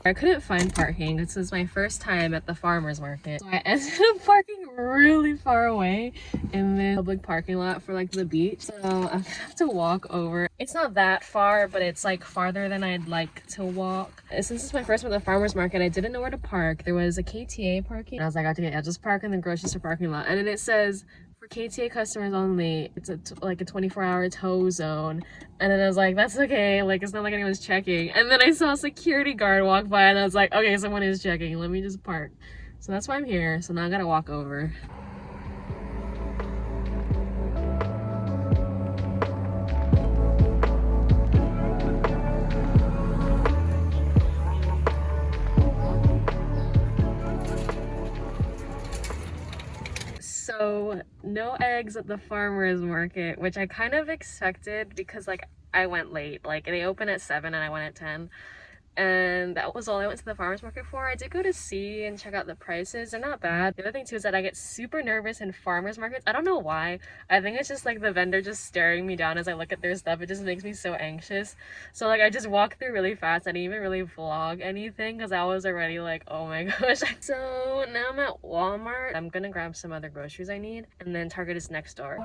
I couldn't find parking. This is my first time at the farmer's market. So I ended up parking really far away in the public parking lot for like the beach. So I'm gonna have to walk over. It's not that far, but it's like farther than I'd like to walk. Since it's my first one at the farmer's market, I didn't know where to park. There was a KTA parking. And I was like, I'll just park in the grocery store parking lot. And then it says, for KTA customers only, it's like a 24-hour tow zone. And then I was like, that's okay, like it's not like anyone's checking. And then I saw a security guard walk by and I was like, okay, someone is checking, let me just park. So that's why I'm here. So now I gotta walk over. So no eggs at the farmer's market, which I kind of expected because like I went late. Like they open at 7 and I went at 10. And that was all I went to the farmer's market for. I did go to see and check out the prices. They're not bad. The other thing too is that I get super nervous in farmer's markets. I don't know why. I think it's just like the vendor just staring me down as I look at their stuff. It just makes me so anxious. So like I just walk through really fast. I didn't even really vlog anything because I was already like, oh my gosh. So now I'm at Walmart. I'm gonna grab some other groceries I need, and then Target is next door.